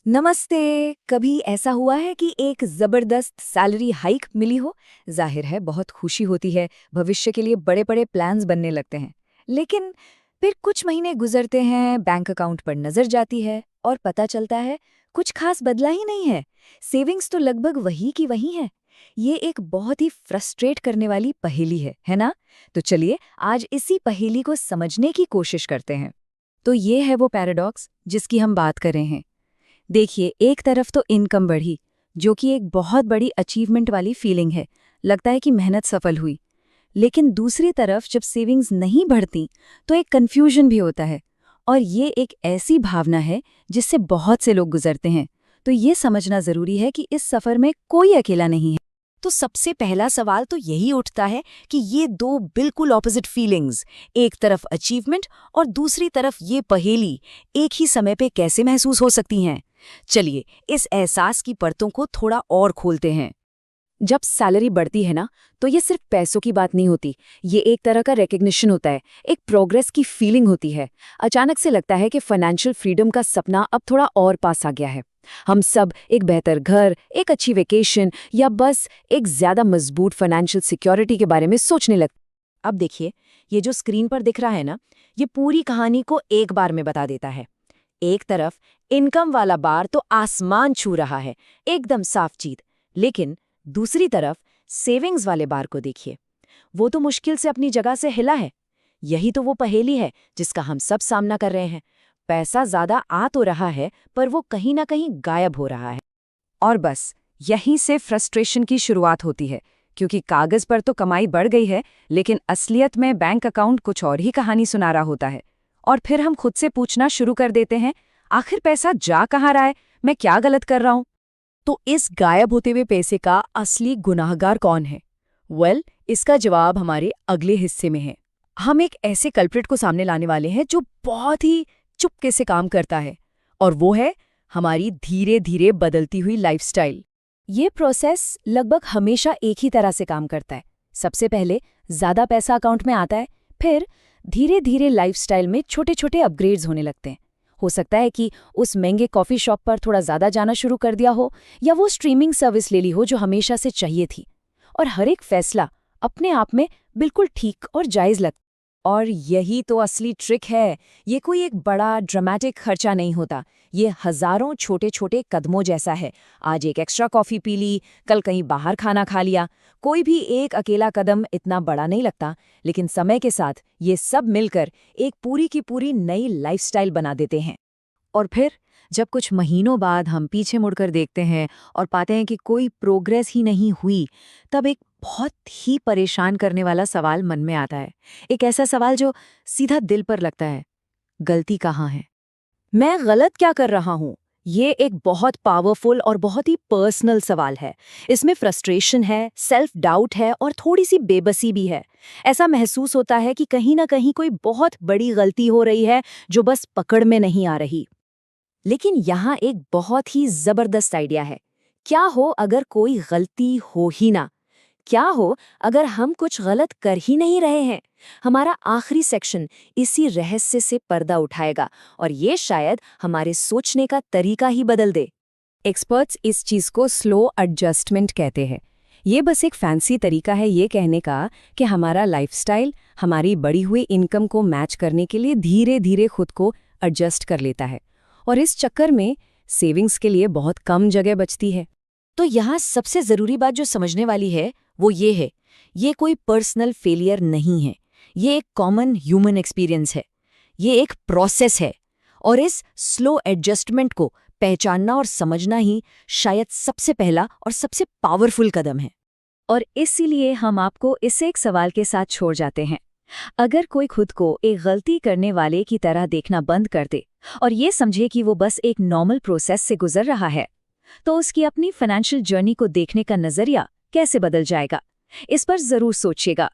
नमस्ते। कभी ऐसा हुआ है कि एक जबरदस्त सैलरी हाइक मिली हो? जाहिर है बहुत खुशी होती है, भविष्य के लिए बड़े बड़े प्लान्स बनने लगते हैं। लेकिन फिर कुछ महीने गुजरते हैं, बैंक अकाउंट पर नजर जाती है और पता चलता है कुछ खास बदला ही नहीं है। सेविंग्स तो लगभग वही की वही है। ये एक बहुत ही फ्रस्ट्रेट करने वाली पहेली है ना? तो चलिए आज इसी पहेली को समझने की कोशिश करते हैं। तो ये है वो पैराडॉक्स जिसकी हम बात कर रहे हैं। देखिए, एक तरफ तो इनकम बढ़ी, जो कि एक बहुत बड़ी अचीवमेंट वाली फीलिंग है। लगता है कि मेहनत सफल हुई। लेकिन दूसरी तरफ जब सेविंग्स नहीं बढ़ती तो एक कन्फ्यूजन भी होता है। और ये एक ऐसी भावना है जिससे बहुत से लोग गुजरते हैं। तो ये समझना जरूरी है कि इस सफर में कोई अकेला नहीं है। तो सबसे पहला सवाल तो यही उठता है कि ये दो बिल्कुल ऑपोजिट फीलिंग्स, एक तरफ अचीवमेंट और दूसरी तरफ ये पहेली, एक ही समय पे कैसे महसूस हो सकती हैं। चलिए इस एहसास की परतों को थोड़ा और खोलते हैं। जब सैलरी बढ़ती है ना, तो ये सिर्फ पैसों की बात नहीं होती। ये एक तरह का रिकग्निशन होता है, एक प्रोग्रेस की फीलिंग होती है। अचानक से लगता है कि फाइनेंशियल फ्रीडम का सपना अब थोड़ा और पास आ गया है। हम सब एक बेहतर घर, एक अच्छी वेकेशन या बस एक ज्यादा मजबूत फाइनेंशियल सिक्योरिटी के बारे में सोचने लगते। अब देखिए, ये जो स्क्रीन पर दिख रहा है ना, ये पूरी कहानी को एक बार में बता देता है। एक तरफ इनकम वाला बार तो आसमान छू रहा है, एकदम साफ जीत। लेकिन दूसरी तरफ सेविंग्स वाले बार को देखिए, वो तो मुश्किल से अपनी जगह से हिला है। यही तो वो पहेली है जिसका हम सब सामना कर रहे हैं। पैसा ज्यादा आ तो रहा है, पर वो कहीं ना कहीं गायब हो रहा है। और बस यहीं से फ्रस्ट्रेशन की शुरुआत होती है, क्योंकि कागज पर तो कमाई बढ़ गई है, लेकिन असलियत में बैंक अकाउंट कुछ और ही कहानी सुना रहा होता है। और फिर हम खुद से पूछना शुरू कर देते हैं, आखिर पैसा जा कहाँ रहा है? मैं क्या गलत कर रहा हूँ? तो इस गायब होते हुए पैसे का असली गुनाहगार कौन है? इसका जवाब हमारे अगले हिस्से में है। हम एक ऐसे कल्प्रिट को सामने लाने वाले हैं जो बहुत ही चुपके से काम करता है, और वो है हमारी धीरे धीरे बदलती हुई लाइफस्टाइल। ये प्रोसेस लगभग हमेशा एक ही तरह से काम करता है। सबसे पहले ज्यादा पैसा अकाउंट में आता है, फिर धीरे धीरे लाइफस्टाइल में छोटे छोटे अपग्रेड्स होने लगते हैं। हो सकता है कि उस महंगे कॉफी शॉप पर थोड़ा ज्यादा जाना शुरू कर दिया हो, या वो स्ट्रीमिंग सर्विस ले ली हो जो हमेशा से चाहिए थी। और हर एक फैसला अपने आप में बिल्कुल ठीक और जायज लगता है। और यही तो असली ट्रिक है। ये कोई एक बड़ा ड्रामेटिक खर्चा नहीं होता। ये हजारों छोटे छोटे कदमों जैसा है। आज एक एक्स्ट्रा कॉफी पी ली, कल कहीं बाहर खाना खा लिया। कोई भी एक अकेला कदम इतना बड़ा नहीं लगता, लेकिन समय के साथ ये सब मिलकर एक पूरी की पूरी नई लाइफस्टाइल बना देते हैं। और फिर जब कुछ महीनों बाद हम पीछे मुड़कर देखते हैं और पाते हैं कि कोई प्रोग्रेस ही नहीं हुई, तब एक बहुत ही परेशान करने वाला सवाल मन में आता है। एक ऐसा सवाल जो सीधा दिल पर लगता है, गलती कहाँ है? मैं गलत क्या कर रहा हूँ? ये एक बहुत पावरफुल और बहुत ही पर्सनल सवाल है। इसमें फ्रस्ट्रेशन है, सेल्फ डाउट है और थोड़ी सी बेबसी भी है। ऐसा महसूस होता है कि कहीं ना कहीं कोई बहुत बड़ी गलती हो रही है जो बस पकड़ में नहीं आ रही। लेकिन यहाँ एक बहुत ही जबरदस्त आइडिया है। क्या हो अगर कोई गलती हो ही ना? क्या हो अगर हम कुछ गलत कर ही नहीं रहे हैं? हमारा आखिरी सेक्शन इसी रहस्य से पर्दा उठाएगा, और ये शायद हमारे सोचने का तरीका ही बदल दे। एक्सपर्ट्स इस चीज को स्लो एडजस्टमेंट कहते हैं। ये बस एक फैंसी तरीका है ये कहने का कि हमारा लाइफस्टाइल हमारी बढ़ी हुई इनकम को मैच करने के लिए धीरे धीरे खुद को एडजस्ट कर लेता है, और इस चक्कर में सेविंग्स के लिए बहुत कम जगह बचती है। तो यहाँ सबसे जरूरी बात जो समझने वाली है वो ये है, ये कोई पर्सनल फेलियर नहीं है। ये एक कॉमन ह्यूमन एक्सपीरियंस है। ये एक प्रोसेस है, और इस स्लो एडजस्टमेंट को पहचानना और समझना ही शायद सबसे पहला और सबसे पावरफुल कदम है। और इसीलिए हम आपको इस एक सवाल के साथ छोड़ जाते हैं। अगर कोई खुद को एक गलती करने वाले की तरह देखना बंद कर दे और ये समझे कि वो बस एक नॉर्मल प्रोसेस से गुजर रहा है, तो उसकी अपनी फाइनेंशियल जर्नी को देखने का नजरिया कैसे बदल जाएगा? इस पर जरूर सोचिएगा।